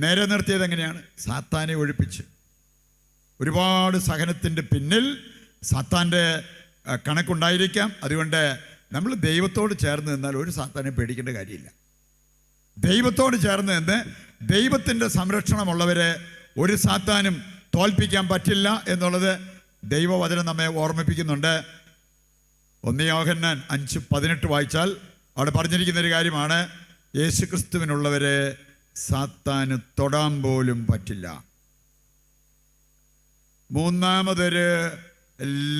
നേരെ നിർത്തിയത് എങ്ങനെയാണ്? സാത്താനെ ഒഴിപ്പിച്ച്. ഒരുപാട് സഹനത്തിൻ്റെ പിന്നിൽ സാത്താൻ്റെ കണക്കുണ്ടായിരിക്കാം. അതുകൊണ്ട് നമ്മൾ ദൈവത്തോട് ചേർന്ന് നിന്നാൽ ഒരു സാത്താനെ പേടിക്കേണ്ട കാര്യമില്ല. ദൈവത്തോട് ചേർന്ന് നിന്ന് ദൈവത്തിൻ്റെ സംരക്ഷണമുള്ളവരെ ഒരു സാത്താനും തോൽപ്പിക്കാൻ പറ്റില്ല എന്നുള്ളത് ദൈവവചനം നമ്മെ ഓർമ്മിപ്പിക്കുന്നുണ്ട്. 1 യോഹന്നാൻ 5:18 വായിച്ചാൽ അവിടെ പറഞ്ഞിരിക്കുന്നൊരു കാര്യമാണ്, യേശുക്രിസ്തുവിനുള്ളവരെ സാത്താന് തൊടാൻ പോലും പറ്റില്ല. മൂന്നാമതൊരു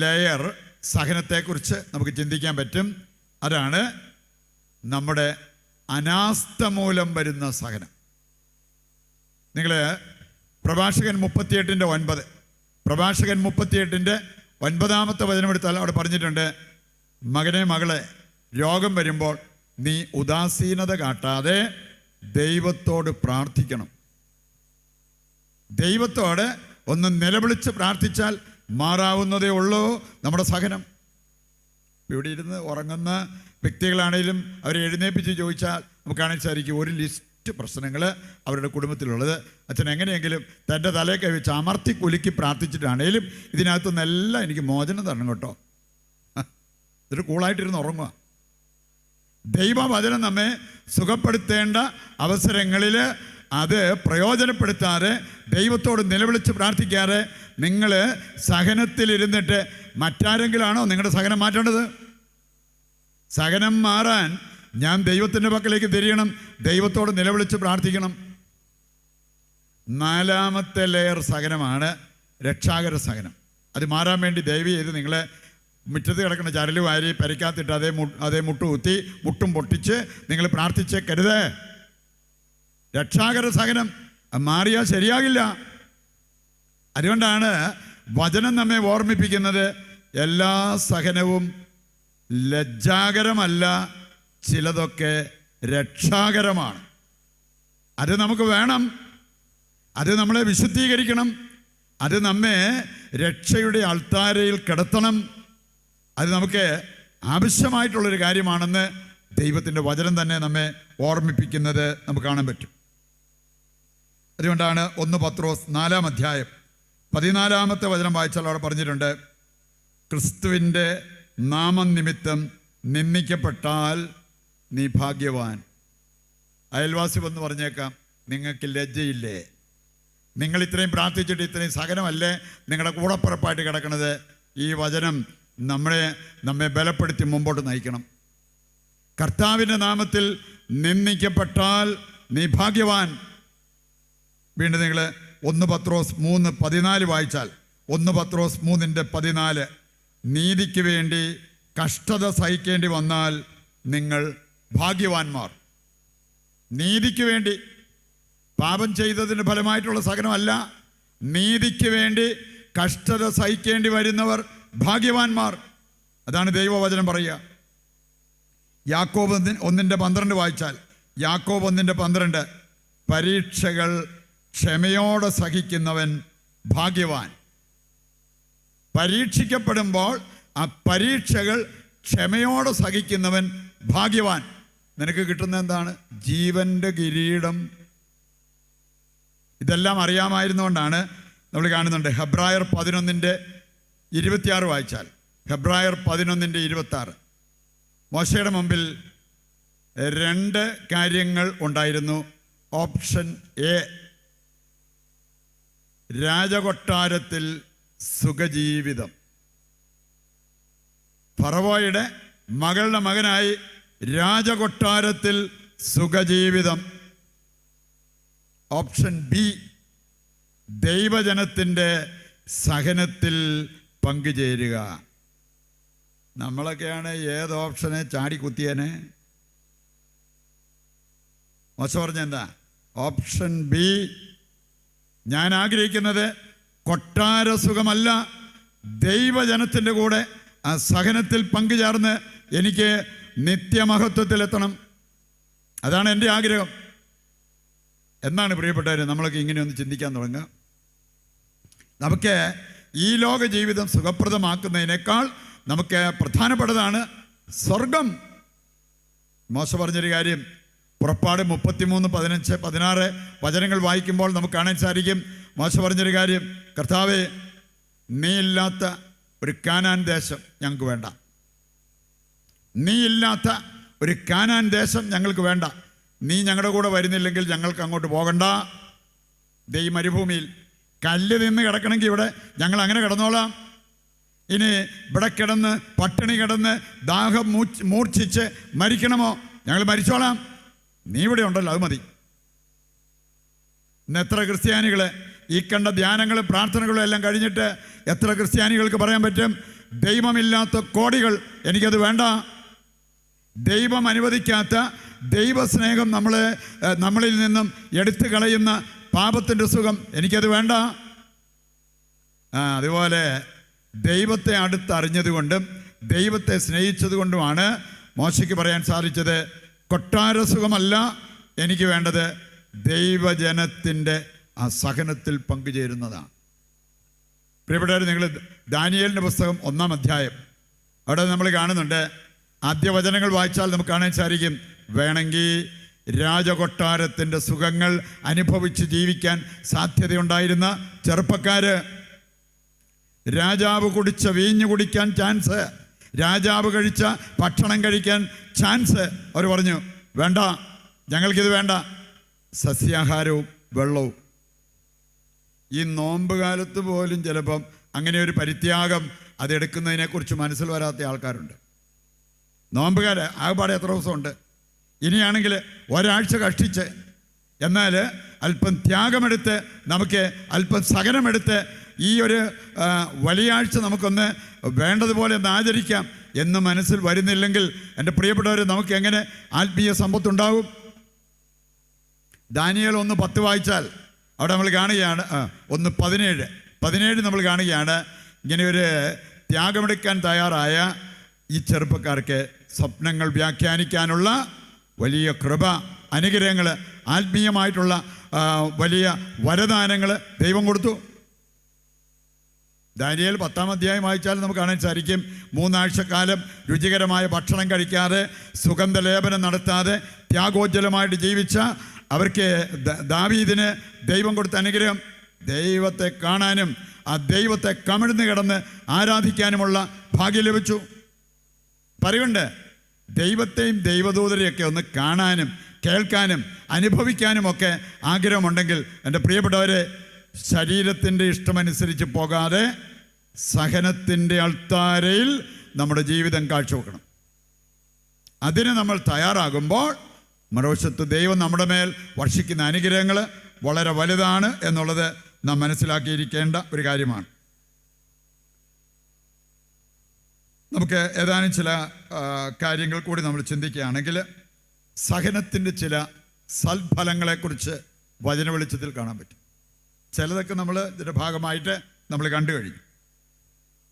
ലെയർ സഹനത്തെക്കുറിച്ച് നമുക്ക് ചിന്തിക്കാൻ പറ്റും. അതാണ് നമ്മുടെ അനാസ്ഥ മൂലം വരുന്ന സഹനം. നിങ്ങൾ പ്രഭാഷകൻ 38:9 പ്രഭാഷകൻ 38:9 വചനമെടുത്താൽ അവിടെ പറഞ്ഞിട്ടുണ്ട്, മകനെ മകളെ, രോഗം വരുമ്പോൾ നീ ഉദാസീനത കാട്ടാതെ ദൈവത്തോട് പ്രാർത്ഥിക്കണം. ദൈവത്തോട് ഒന്ന് നിലവിളിച്ച് പ്രാർത്ഥിച്ചാൽ മാറാവുന്നതേ ഉള്ളൂ നമ്മുടെ സഹനം. ഇവിടെ ഇരുന്ന് ഉറങ്ങുന്ന വ്യക്തികളാണെങ്കിലും അവരെ എഴുന്നേപ്പിച്ച് ചോദിച്ചാൽ നമുക്ക് കാണാൻ സാധിക്കും ഒരു ലിസ്റ്റ് പ്രശ്നങ്ങൾ അവരുടെ കുടുംബത്തിലുള്ളത്. അച്ഛൻ എങ്ങനെയെങ്കിലും തൻ്റെ തലയെ കൈവച്ച് അമർത്തി കുലുക്കി പ്രാർത്ഥിച്ചിട്ടാണേലും ഇതിനകത്തുനിന്നെല്ലാം എനിക്ക് മോചനം തരണം കേട്ടോ. എന്നിട്ട് കൂളായിട്ടിരുന്ന് ഉറങ്ങുക. ദൈവവചനം നമ്മെ സുഖപ്പെടുത്തേണ്ട അവസരങ്ങളിൽ അത് പ്രയോജനപ്പെടുത്താതെ ദൈവത്തോട് നിലവിളിച്ച് പ്രാർത്ഥിക്കാതെ നിങ്ങൾ സഹനത്തിലിരുന്നിട്ട് മറ്റാരെങ്കിലാണോ നിങ്ങളുടെ സഹനം മാറ്റേണ്ടത്? സഹനം മാറാൻ ഞാൻ ദൈവത്തിൻ്റെ പക്കലേക്ക് തിരിയണം, ദൈവത്തോട് നിലവിളിച്ച് പ്രാർത്ഥിക്കണം. 4ാമത്തെ ലെയർ സഹനമാണ് രക്ഷാകര സഹനം. അത് മാറാൻ വേണ്ടി ദയവ് ചെയ്ത് നിങ്ങളെ മുറ്റത്ത് കിടക്കുന്ന ചരല് വാരി പരിക്കാത്തിട്ട് അതേ മുട്ടുകുത്തി മുട്ടും പൊട്ടിച്ച് നിങ്ങൾ പ്രാർത്ഥിച്ചേക്കരുത്. രക്ഷാകര സഹനം മാറിയാൽ ശരിയാകില്ല. അതുകൊണ്ടാണ് വചനം നമ്മെ ഓർമ്മിപ്പിക്കുന്നത്, എല്ലാ സഹനവും ലജ്ജാകരമല്ല, ചിലതൊക്കെ രക്ഷാകരമാണ്. അത് നമുക്ക് വേണം, അത് നമ്മളെ വിശുദ്ധീകരിക്കണം, അത് നമ്മെ രക്ഷയുടെ അൾത്താരയിൽ കിടത്തണം. അത് നമുക്ക് ആവശ്യമായിട്ടുള്ളൊരു കാര്യമാണെന്ന് ദൈവത്തിൻ്റെ വചനം തന്നെ നമ്മെ ഓർമ്മിപ്പിക്കുന്നത് നമുക്ക് കാണാൻ പറ്റും. അതുകൊണ്ടാണ് 1 പത്രോസ് 4-ാം അധ്യായം 14-ാമത്തെ വചനം വായിച്ചാൽ അവിടെ പറഞ്ഞിട്ടുണ്ട്, ക്രിസ്തുവിൻ്റെ നാമനിമിത്തം നിന്ദിക്കപ്പെട്ടാൽ നീ ഭാഗ്യവാൻ. അയൽവാസി വന്ന് പറഞ്ഞേക്കാം, നിങ്ങൾക്ക് ലജ്ജയില്ലേ? നിങ്ങൾ ഇത്രയും പ്രാർത്ഥിച്ചിട്ട് ഇത്രയും സഹനമല്ലേ നിങ്ങളുടെ കൂടപ്പുറപ്പായിട്ട് കിടക്കുന്നത്? ഈ വചനം നമ്മെ ബലപ്പെടുത്തി മുമ്പോട്ട് നയിക്കണം. കർത്താവിൻ്റെ നാമത്തിൽ നിന്ദിക്കപ്പെട്ടാൽ നീ ഭാഗ്യവാൻ. വീണ്ടും നിങ്ങൾ 1 പത്രോസ് 3:14 വായിച്ചാൽ, 1 പത്രോസ് 3:14, നീതിക്ക് വേണ്ടി കഷ്ടത സഹിക്കേണ്ടി വന്നാൽ നിങ്ങൾ ഭാഗ്യവാന്മാർ. നീതിക്ക് വേണ്ടി, പാപം ചെയ്തതിന് ഫലമായിട്ടുള്ള സഹനമല്ല, നീതിക്ക് വേണ്ടി കഷ്ടത സഹിക്കേണ്ടി വരുന്നവർ ഭാഗ്യവാന്മാർ. അതാണ് ദൈവവചനം പറയുക. യാക്കോബ് 1:12 വായിച്ചാൽ, യാക്കോബ് 1:12, പരീക്ഷകൾ ക്ഷമയോടെ സഹിക്കുന്നവൻ ഭാഗ്യവാൻ. പരീക്ഷിക്കപ്പെടുമ്പോൾ ആ പരീക്ഷകൾ ക്ഷമയോടെ സഹിക്കുന്നവൻ ഭാഗ്യവാൻ. നിനക്ക് കിട്ടുന്ന എന്താണ്? ജീവന്റെ കിരീടം. ഇതെല്ലാം അറിയാമായിരുന്നുകൊണ്ടാണ് നമ്മൾ കാണുന്നുണ്ട്. ഹെബ്രായർ 11:26 വായിച്ചാൽ, ഹെബ്രായർ 11:26, മോശയുടെ മുമ്പിൽ 2 കാര്യങ്ങൾ ഉണ്ടായിരുന്നു. ഓപ്ഷൻ എ, രാജകൊട്ടാരത്തിൽ സുഖജീവിതം. ഫറവോയുടെ മകളുടെ മകനായി രാജകൊട്ടാരത്തിൽ സുഖജീവിതം. ഓപ്ഷൻ ബി, ദൈവജനത്തിൻ്റെ സഹനത്തിൽ പങ്കുചേരുക. നമ്മളൊക്കെയാണ് ഏത് ഓപ്ഷനെ ചാടിക്കുത്തിയേനെ? മോശം പറഞ്ഞെന്താ? Option B. ഞാൻ ആഗ്രഹിക്കുന്നത് കൊട്ടാര സുഖമല്ല, ദൈവജനത്തിൻ്റെ കൂടെ ആ സഹനത്തിൽ പങ്കുചേർന്ന് എനിക്ക് നിത്യമഹത്വത്തിലെത്തണം. അതാണ് എൻ്റെ ആഗ്രഹം. എന്നാണ് പ്രിയപ്പെട്ടവർ നമ്മളൊക്കെ ഇങ്ങനെയൊന്ന് ചിന്തിക്കാൻ തുടങ്ങുക. നമുക്ക് ഈ ലോക ജീവിതം സുഖപ്രദമാക്കുന്നതിനേക്കാൾ നമുക്ക് പ്രധാനപ്പെട്ടതാണ് സ്വർഗം. മോശ പറഞ്ഞൊരു കാര്യം, പുറപ്പാട് 33, 15, 16 വചനങ്ങൾ വായിക്കുമ്പോൾ നമുക്ക് കാണാൻ സാധിക്കും. മോശ പറഞ്ഞൊരു കാര്യം, കർത്താവേ, നീ ഇല്ലാത്ത ഒരു കാനാൻ ദേശം ഞങ്ങൾക്ക് വേണ്ട. നീ ഇല്ലാത്ത ഒരു കാനാൻ ദേശം ഞങ്ങൾക്ക് വേണ്ട. നീ ഞങ്ങളുടെ കൂടെ വരുന്നില്ലെങ്കിൽ ഞങ്ങൾക്ക് അങ്ങോട്ട് പോകണ്ട. ഈ മരുഭൂമിയിൽ കല്ല് നിന്ന് കിടക്കണമെങ്കിൽ ഇവിടെ ഞങ്ങൾ അങ്ങനെ കിടന്നോളാം. ഇനി ഇവിടെ കിടന്ന് പട്ടിണി കിടന്ന് ദാഹം മൂർച്ഛിച്ച് മരിക്കണമോ? ഞങ്ങൾ മരിച്ചോളാം. നീ ഇവിടെ ഉണ്ടല്ലോ, അത് മതി. ഇന്ന് എത്ര ക്രിസ്ത്യാനികൾ ഈ കണ്ട ധ്യാനങ്ങളും പ്രാർത്ഥനകളും എല്ലാം കഴിഞ്ഞിട്ട് എത്ര ക്രിസ്ത്യാനികൾക്ക് പറയാൻ പറ്റും, ദൈവമില്ലാത്ത കോടികൾ എനിക്കത് വേണ്ട. ദൈവം അനുവദിക്കാത്ത ദൈവസ്നേഹം നമ്മളിൽ നിന്നും എടുത്തു കളയുന്ന പാപത്തിൻ്റെ സുഖം എനിക്കത് വേണ്ട. അതുപോലെ ദൈവത്തെ അടുത്തറിഞ്ഞതുകൊണ്ടും ദൈവത്തെ സ്നേഹിച്ചതുകൊണ്ടുമാണ് മോശയ്ക്ക് പറയാൻ സാധിച്ചത്, കൊട്ടാര സുഖമല്ല എനിക്ക് വേണ്ടത്, ദൈവജനത്തിൻ്റെ ആ സഹനത്തിൽ പങ്കുചേരുന്നതാണ്. പ്രിയപ്പെട്ടവർ, നിങ്ങൾ ദാനിയേലിൻ്റെ പുസ്തകം 1-ാം അധ്യായം, അവിടെ നമ്മൾ കാണുന്നുണ്ട്. ആദ്യ വചനങ്ങൾ വായിച്ചാൽ നമുക്ക് കാണാൻ സാധിക്കും, വേണമെങ്കിൽ രാജകൊട്ടാരത്തിൻ്റെ സുഖങ്ങൾ അനുഭവിച്ച് ജീവിക്കാൻ സാധ്യതയുണ്ടായിരുന്ന ചെറുപ്പക്കാര്, രാജാവ് കുടിച്ച വീഞ്ഞു കുടിക്കാൻ ചാൻസ്, രാജാവ് കഴിച്ച ഭക്ഷണം കഴിക്കാൻ ചാൻസ്. അവർ പറഞ്ഞു, വേണ്ട, ഞങ്ങൾക്കിത് വേണ്ട, സസ്യാഹാരവും വെള്ളവും. ഈ നോമ്പ് കാലത്ത് പോലും ചിലപ്പം അങ്ങനെ ഒരു പരിത്യാഗം അതെടുക്കുന്നതിനെക്കുറിച്ച് മനസ്സിൽ വരാത്ത ആൾക്കാരുണ്ട്. നോമ്പുകാര് ആകെപ്പാടെ എത്ര ദിവസമുണ്ട്? ഇനിയാണെങ്കിൽ ഒരാഴ്ച കഷ്ടിച്ച്, എന്നാൽ അല്പം ത്യാഗമെടുത്ത്, നമുക്ക് അല്പം സഹനമെടുത്ത് ഈ ഒരു വലിയ ആഴ്ച നമുക്കൊന്ന് വേണ്ടതുപോലെ ഒന്ന് ആചരിക്കാം എന്ന് മനസ്സിൽ വരുന്നില്ലെങ്കിൽ എൻ്റെ പ്രിയപ്പെട്ടവർ, നമുക്ക് എങ്ങനെ ആത്മീയ സമ്പത്തുണ്ടാവും? ദാനിയേൽ 1:10 വായിച്ചാൽ അവിടെ നമ്മൾ കാണുകയാണ്, 1:17 നമ്മൾ കാണുകയാണ്, ഇങ്ങനെ ഒരു ത്യാഗമെടുക്കാൻ തയ്യാറായ ഈ ചെറുപ്പക്കാർക്ക് സ്വപ്നങ്ങൾ വ്യാഖ്യാനിക്കാനുള്ള വലിയ കൃപ, അനുഗ്രഹങ്ങൾ, ആത്മീയമായിട്ടുള്ള വലിയ വരദാനങ്ങൾ ദൈവം കൊടുത്തു. ദാനിയേൽ 10-ാം അധ്യായം വായിച്ചാൽ നമുക്ക് കാണാൻ സാധിക്കും, 3 ആഴ്ചക്കാലം രുചികരമായ ഭക്ഷണം കഴിക്കാതെ, സുഗന്ധലേപനം നടത്താതെ ത്യാഗോജ്വലമായിട്ട് ജീവിച്ച അവർക്ക് ദാവീദിന് ദൈവം കൊടുത്ത അനുഗ്രഹം, ദൈവത്തെ കാണാനും ആ ദൈവത്തെ കമിഴ്ന്ന് കിടന്ന് ആരാധിക്കാനുമുള്ള ഭാഗ്യം ലഭിച്ചു. പറയുണ്ട്, ദൈവത്തെയും ദൈവദൂതരെയൊക്കെ ഒന്ന് കാണാനും കേൾക്കാനും അനുഭവിക്കാനുമൊക്കെ ആഗ്രഹമുണ്ടെങ്കിൽ എൻ്റെ പ്രിയപ്പെട്ടവരെ, ശരീരത്തിൻ്റെ ഇഷ്ടമനുസരിച്ച് പോകാതെ സഹനത്തിൻ്റെ അൾത്താരയിൽ നമ്മുടെ ജീവിതം കാഴ്ചവെക്കണം. അതിന് നമ്മൾ തയ്യാറാകുമ്പോൾ മറുവശത്ത് ദൈവം നമ്മുടെ മേൽ വർഷിക്കുന്ന അനുഗ്രഹങ്ങൾ വളരെ വലുതാണ് എന്നുള്ളത് നാം മനസ്സിലാക്കിയിരിക്കേണ്ട ഒരു കാര്യമാണ്. നമുക്ക് ഏതാനും ചില കാര്യങ്ങൾ കൂടി നമ്മൾ ചിന്തിക്കുകയാണെങ്കിൽ സഹനത്തിൻ്റെ ചില സൽഫലങ്ങളെക്കുറിച്ച് വചന വെളിച്ചത്തിൽ കാണാൻ പറ്റും. ചിലതൊക്കെ നമ്മൾ ഇതിൻ്റെ ഭാഗമായിട്ട് നമ്മൾ കണ്ടു കഴിഞ്ഞു.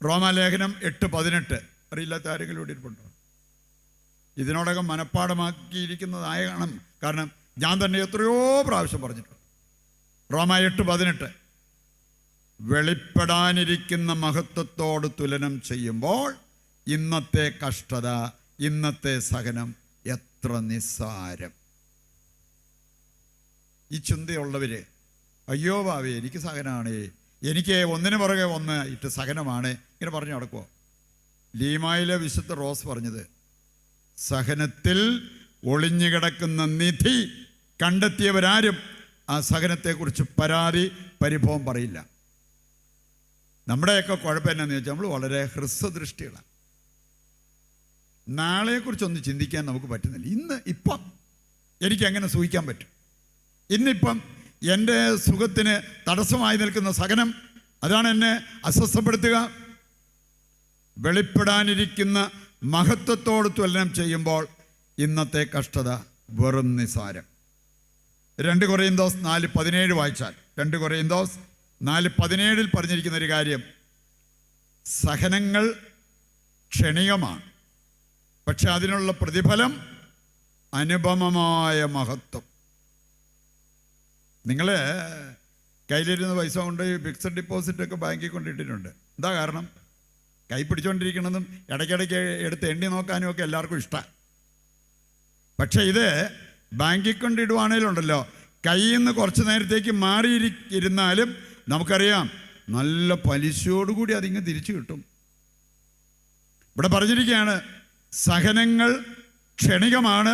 റോമാലേഖനം 8:18 അറിയില്ലാത്ത ആരെങ്കിലും ഇവിടെ ഇരിപ്പുണ്ടോ? ഇതിനോടകം മനഃപ്പാടമാക്കിയിരിക്കുന്നതായ കാണാം. കാരണം ഞാൻ തന്നെ എത്രയോ പ്രാവശ്യം പറഞ്ഞിട്ടുണ്ട്. റോമ 8:18 വെളിപ്പെടാനിരിക്കുന്ന മഹത്വത്തോട് തുലനം ചെയ്യുമ്പോൾ ഇന്നത്തെ കഷ്ടത, ഇന്നത്തെ സഹനം എത്ര നിസ്സാരം. ഈ ചിന്തയുള്ളവര് അയ്യോ ഭാവി എനിക്ക് സഹനമാണ്, എനിക്ക് ഒന്നിനു പുറകെ ഒന്ന് ഇട്ട് സഹനമാണ് ഇങ്ങനെ പറഞ്ഞു നടക്കുമോ? ലീമായിലെ വിശുദ്ധ റോസ് പറഞ്ഞത്, സഹനത്തിൽ ഒളിഞ്ഞു കിടക്കുന്ന നിധി കണ്ടെത്തിയവരാരും ആ സഹനത്തെക്കുറിച്ച് പരാതി പരിഭവം പറയില്ല. നമ്മുടെയൊക്കെ കുഴപ്പം എന്നാന്ന് ചോദിച്ചാൽ നമ്മൾ വളരെ ഹ്രസ്വദൃഷ്ടികളാണ്. നാളെക്കുറിച്ചൊന്ന് ചിന്തിക്കാൻ നമുക്ക് പറ്റുന്നില്ല. ഇപ്പം എനിക്കെങ്ങനെ സൂഹിക്കാൻ പറ്റും? ഇന്നിപ്പം എൻ്റെ സുഖത്തിന് തടസ്സമായി നിൽക്കുന്ന സഹനം, അതാണ് എന്നെ അസ്വസ്ഥപ്പെടുത്തുക. വെളിപ്പെടാനിരിക്കുന്ന മഹത്വത്തോട് തുലനം ചെയ്യുമ്പോൾ ഇന്നത്തെ കഷ്ടത വെറും നിസാരം. 2 കൊറിന്തോസ് 4:17 വായിച്ചാൽ 2 കൊറിന്തോസ് 4:17 പറഞ്ഞിരിക്കുന്ന ഒരു കാര്യം, സഹനങ്ങൾ ക്ഷണികമാണ്, പക്ഷെ അതിനുള്ള പ്രതിഫലം അനുപമമായ മഹത്വം. നിങ്ങൾ കയ്യിലിരുന്ന പൈസ കൊണ്ട് ഫിക്സഡ് ഡിപ്പോസിറ്റൊക്കെ ബാങ്കിൽ കൊണ്ടിട്ടിട്ടുണ്ട്. എന്താ കാരണം? കൈ പിടിച്ചുകൊണ്ടിരിക്കണമെന്നും ഇടയ്ക്കിടയ്ക്ക് എടുത്ത് എണ്ണി നോക്കാനും ഒക്കെ എല്ലാവർക്കും ഇഷ്ടമാണ്. പക്ഷെ ഇത് ബാങ്കിൽ കൊണ്ടിടുവാണേലുണ്ടല്ലോ, കയ്യിൽ നിന്ന് കുറച്ച് നേരത്തേക്ക് മാറിയിരുന്നാലും നമുക്കറിയാം നല്ല പലിശയോടുകൂടി അതിങ്ങ് തിരിച്ചു കിട്ടും. ഇവിടെ പറഞ്ഞിരിക്കുകയാണ്, സഹനങ്ങൾ ക്ഷണികമാണ്,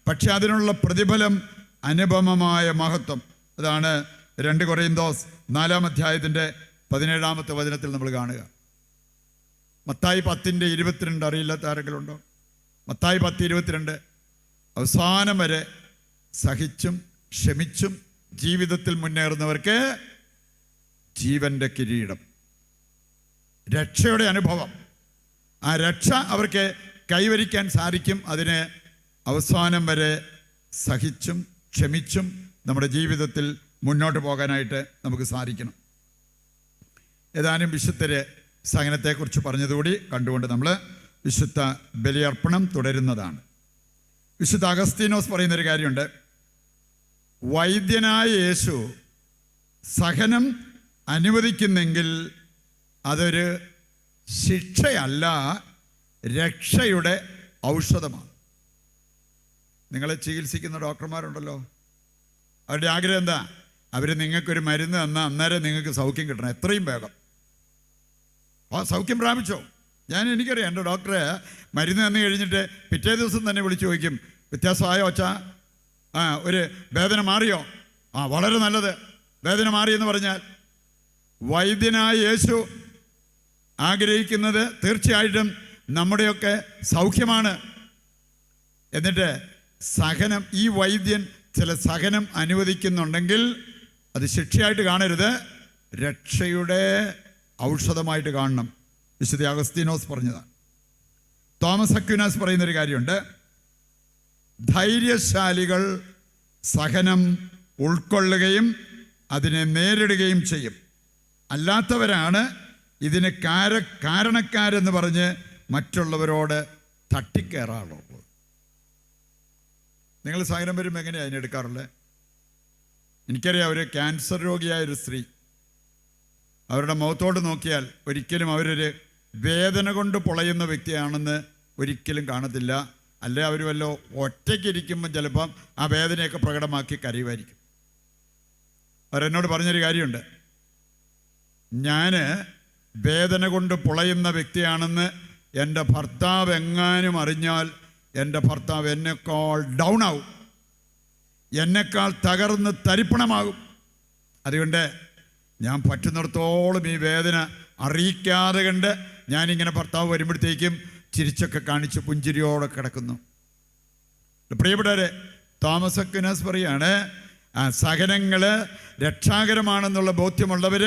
പക്ഷെ അതിനുള്ള പ്രതിഫലം അനുപമമായ മഹത്വം. അതാണ് 2 കൊറിന്തോസ് 4:17 വചനത്തിൽ നമ്മൾ കാണുക. മത്തായി 10:22 അറിയില്ലാത്ത ആരെങ്കിലും ഉണ്ടോ? മത്തായി 10:22 അവസാനം വരെ സഹിച്ചും ക്ഷമിച്ചും ജീവിതത്തിൽ മുന്നേറുന്നവർക്ക് ജീവന്റെ കിരീടം, രക്ഷയുടെ അനുഭവം, ആ രക്ഷ അവർക്ക് കൈവരിക്കാൻ സാധിക്കും. അതിന് അവസാനം വരെ സഹിച്ചും ക്ഷമിച്ചും നമ്മുടെ ജീവിതത്തിൽ മുന്നോട്ട് പോകാനായിട്ട് നമുക്ക് സാധിക്കണം. ഏതാനും വിശുദ്ധരെ സഹനത്തെക്കുറിച്ച് പറഞ്ഞതുകൂടി കണ്ടുകൊണ്ട് നമ്മൾ വിശുദ്ധ ബലിയർപ്പണം തുടരുന്നതാണ്. വിശുദ്ധ അഗസ്തീനോസ് പറയുന്നൊരു കാര്യമുണ്ട്, വൈദ്യനായ യേശു സഹനം അനുവദിക്കുന്നെങ്കിൽ അതൊരു ശിക്ഷയല്ല, രക്ഷയുടെ ഔഷധമാണ്. നിങ്ങളെ ചികിത്സിക്കുന്ന ഡോക്ടർമാരുണ്ടല്ലോ, അവരുടെ ആഗ്രഹം എന്താ? അവർ നിങ്ങൾക്കൊരു മരുന്ന് തന്നാൽ അന്നേരം നിങ്ങൾക്ക് സൗഖ്യം കിട്ടണം, എത്രയും വേഗം. സൗഖ്യം പ്രാപിച്ചോ? എനിക്കറിയാം, എൻ്റെ ഡോക്ടറെ മരുന്ന് തന്നു കഴിഞ്ഞിട്ട് പിറ്റേ ദിവസം തന്നെ വിളിച്ചു ചോദിക്കും, വ്യത്യാസമായോ അച്ഛാ? ഒരു വേദന മാറിയോ? വളരെ നല്ലത്, വേദന മാറിയെന്ന് പറഞ്ഞാൽ വൈദ്യനായ യേശു ആഗ്രഹിക്കുന്നത് തീർച്ചയായിട്ടും നമ്മുടെയൊക്കെ സൗഖ്യമാണ്. എന്നിട്ട് സഹനം, ഈ വൈദ്യൻ ചില സഹനം അനുവദിക്കുന്നുണ്ടെങ്കിൽ അത് ശിക്ഷയായിട്ട് കാണരുത്, രക്ഷയുടെ ഔഷധമായിട്ട് കാണണം. വിശുദ്ധ അഗസ്തീനോസ് പറഞ്ഞതാണ്. തോമസ് അക്വിനാസ് പറയുന്നൊരു കാര്യമുണ്ട്, ധൈര്യശാലികൾ സഹനം ഉൾക്കൊള്ളുകയും അതിനെ നേരിടുകയും ചെയ്യും, അല്ലാത്തവരാണ് ഇതിന് കാരണക്കാരെന്ന് പറഞ്ഞ് മറ്റുള്ളവരോട് തട്ടിക്കയറാറുള്ളത്. നിങ്ങൾ സഹനം വരുമ്പോൾ എങ്ങനെയാണ് അതിനെടുക്കാറുള്ളത്? എനിക്കറിയാം, ഒരു ക്യാൻസർ രോഗിയായൊരു സ്ത്രീ, അവരുടെ മുഖത്തോട് നോക്കിയാൽ ഒരിക്കലും അവരൊരു വേദന കൊണ്ട് പൊളയുന്ന വ്യക്തിയാണെന്ന് ഒരിക്കലും കാണത്തില്ല. അല്ലെ അവർ വല്ലോ ഒറ്റയ്ക്കിരിക്കുമ്പം ചിലപ്പം ആ വേദനയൊക്കെ പ്രകടമാക്കി കരയുമായിരിക്കും. അവരെന്നോട് പറഞ്ഞൊരു കാര്യമുണ്ട്, ഞാൻ വേദന കൊണ്ട് പൊളയുന്ന വ്യക്തിയാണെന്ന് എൻ്റെ ഭർത്താവ് എങ്ങാനും അറിഞ്ഞാൽ എൻ്റെ ഭർത്താവ് എന്നെക്കാൾ ഡൗൺ ആവും. എന്നെക്കാൾ തകർന്ന് തരിപ്പണമാകും. അതുകൊണ്ട് ഞാൻ പറ്റുന്നിടത്തോളം ഈ വേദന അറിയിക്കാതെ കണ്ട് ഞാനിങ്ങനെ ഭർത്താവ് വരുമ്പോഴത്തേക്കും ചിരിച്ചൊക്കെ കാണിച്ച് പുഞ്ചിരിയോടെ കിടക്കുന്നു. പ്രിയപ്പെട്ടവരെ, തോമസ് അക്വിനാസ് പറയാണ്, ആ സഹനങ്ങൾ രക്ഷാകരമാണെന്നുള്ള ബോധ്യമുള്ളവർ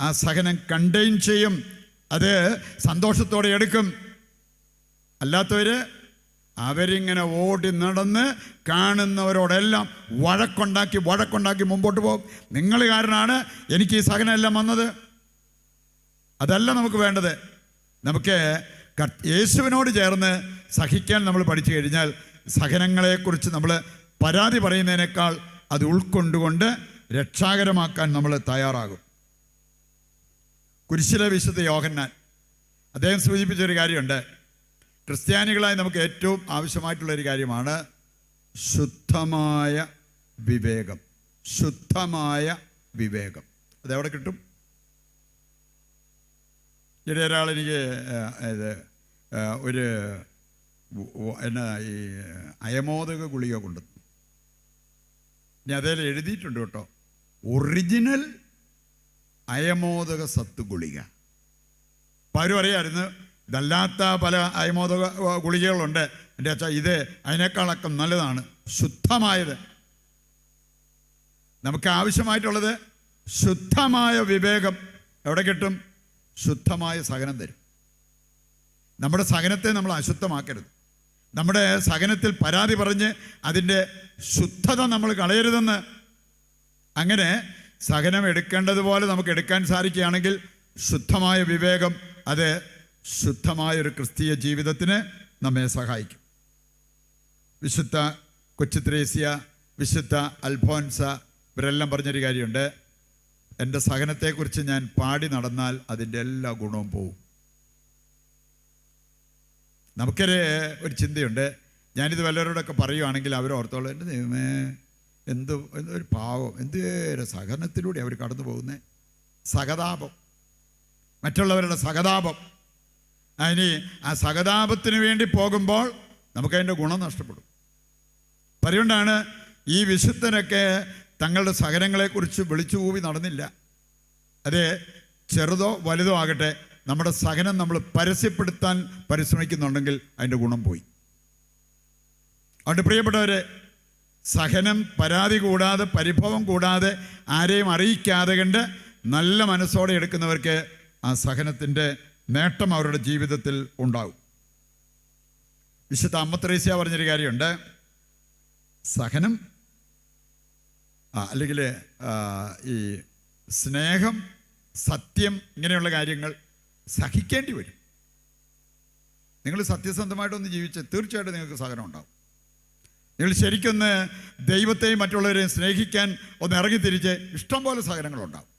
ആ സഹനം കണ്ടെയ്ൻ ചെയ്യും, അത് സന്തോഷത്തോടെ എടുക്കും. അല്ലാത്തവർ അവരിങ്ങനെ ഓടി നടന്ന് കാണുന്നവരോടെല്ലാം വഴക്കുണ്ടാക്കി മുമ്പോട്ട് പോകും. നിങ്ങൾ കാരണമാണ് എനിക്ക് ഈ സഹനമെല്ലാം വന്നത്. അതല്ല നമുക്ക് വേണ്ടത്. നമുക്ക് യേശുവിനോട് ചേർന്ന് സഹിക്കാൻ നമ്മൾ പഠിച്ചു കഴിഞ്ഞാൽ സഹനങ്ങളെക്കുറിച്ച് നമ്മൾ പരാതി പറയുന്നതിനേക്കാൾ അത് ഉൾക്കൊണ്ടുകൊണ്ട് രക്ഷാകരമാക്കാൻ നമ്മൾ തയ്യാറാകും. കുരിശിലെ വിശുദ്ധ യോഹന്നാൻ അദ്ദേഹം സൂചിപ്പിച്ചൊരു കാര്യമുണ്ട്. ക്രിസ്ത്യാനികളായി നമുക്ക് ഏറ്റവും ആവശ്യമായിട്ടുള്ളൊരു കാര്യമാണ് ശുദ്ധമായ വിവേകം. ശുദ്ധമായ വിവേകം അതെവിടെ കിട്ടും? ഇവിടെ ഒരാൾ എനിക്ക് ഒരു എന്നാ ഈ അയമോദക ഗുളിക കൊണ്ട് ഇനി അതിൽ എഴുതിയിട്ടുണ്ട് കേട്ടോ, ഒറിജിനൽ അയമോദക സത്ത് ഗുളിക. പലരും അറിയാമായിരുന്നു ഇതല്ലാത്ത പല അയമോദക ഗുളികകളുണ്ട്. എൻ്റെ അച്ഛാ ഇത് അതിനേക്കാളൊക്കെ നല്ലതാണ്, ശുദ്ധമായത്. നമുക്ക് ആവശ്യമായിട്ടുള്ളത് ശുദ്ധമായ വിവേകം എവിടെ കിട്ടും? ശുദ്ധമായ സഹനം തരും. നമ്മുടെ സഹനത്തെ നമ്മൾ അശുദ്ധമാക്കരുത്. നമ്മുടെ സഹനത്തിൽ പരാതി പറഞ്ഞ് അതിൻ്റെ ശുദ്ധത നമ്മൾ കളയരുതെന്ന്. അങ്ങനെ സഹനം എടുക്കേണ്ടതുപോലെ നമുക്ക് എടുക്കാൻ സാധിക്കുകയാണെങ്കിൽ ശുദ്ധമായ വിവേകം അത് ശുദ്ധമായൊരു ക്രിസ്തീയ ജീവിതത്തിന് നമ്മെ സഹായിക്കും. വിശുദ്ധ കൊച്ചു ത്രേസ്യ, വിശുദ്ധ അൽഫോൻസ ഇവരെല്ലാം പറഞ്ഞൊരു കാര്യമുണ്ട്, എൻ്റെ സഹനത്തെക്കുറിച്ച് ഞാൻ പാടി നടന്നാൽ അതിൻ്റെ എല്ലാ ഗുണവും പോവും. നമുക്കൊരു ചിന്തയുണ്ട്, ഞാനിത് വല്ലവരോടൊക്കെ പറയുവാണെങ്കിൽ അവരോർത്തോളം എൻ്റെ ദൈവമേ ഒരു പാവം, എന്തേറെ സഹനത്തിലൂടെ അവർ കടന്നു പോകുന്നത്. സഹതാപം, മറ്റുള്ളവരുടെ സഹതാപം. അതിന് ആ സഹതാപത്തിന് വേണ്ടി പോകുമ്പോൾ നമുക്കതിൻ്റെ ഗുണം നഷ്ടപ്പെടും. അതുകൊണ്ടാണ് ഈ വിശുദ്ധനൊക്കെ തങ്ങളുടെ സഹനങ്ങളെക്കുറിച്ച് വിളിച്ചു കൂവി നടന്നില്ല. അത് ചെറുതോ വലുതോ ആകട്ടെ, നമ്മുടെ സഹനം നമ്മൾ പരസ്യപ്പെടുത്താൻ പരിശ്രമിക്കുന്നുണ്ടെങ്കിൽ അതിൻ്റെ ഗുണം പോയി. അതുകൊണ്ട് പ്രിയപ്പെട്ടവരെ, സഹനം പരാതി കൂടാതെ പരിഭവം കൂടാതെ ആരെയും അറിയിക്കാതെ കണ്ട് നല്ല മനസ്സോടെ എടുക്കുന്നവർക്ക് ആ സഹനത്തിൻ്റെ നേട്ടം അവരുടെ ജീവിതത്തിൽ ഉണ്ടാകും. വിശുദ്ധ അമ്മ ത്രേസ്യ പറഞ്ഞൊരു കാര്യമുണ്ട്, സഹനം അല്ലെങ്കിൽ ഈ സ്നേഹം, സത്യം, ഇങ്ങനെയുള്ള കാര്യങ്ങൾ സഹിക്കേണ്ടി വരും. നിങ്ങൾ സത്യസന്ധമായിട്ടൊന്ന് ജീവിച്ച് തീർച്ചയായിട്ടും നിങ്ങൾക്ക് സഹനം ഉണ്ടാവും. നിങ്ങൾ ശരിക്കൊന്ന് ദൈവത്തെയും മറ്റുള്ളവരെയും സ്നേഹിക്കാൻ ഒന്ന് ഇറങ്ങിത്തിരിച്ച് ഇഷ്ടംപോലെ സഹനങ്ങളുണ്ടാവും.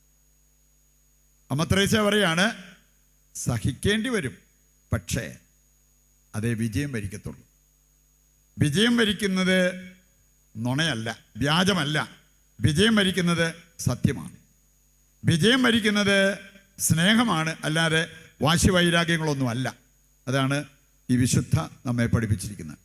അമ്മ ത്രേസ്യ പറയാണ്, സഹിക്കേണ്ടി വരും, പക്ഷേ അതേ വിജയം വരിക്കത്തുള്ളൂ. വിജയം വരിക്കുന്നത് നുണയല്ല, വ്യാജമല്ല. വിജയം വരിക്കുന്നത് സത്യമാണ്. വിജയം വരിക്കുന്നത് സ്നേഹമാണ്, അല്ലാതെ വാശി വൈരാഗ്യങ്ങളൊന്നുമല്ല. അതാണ് ഈ വിശുദ്ധ നമ്മെ പഠിപ്പിച്ചിരിക്കുന്നത്.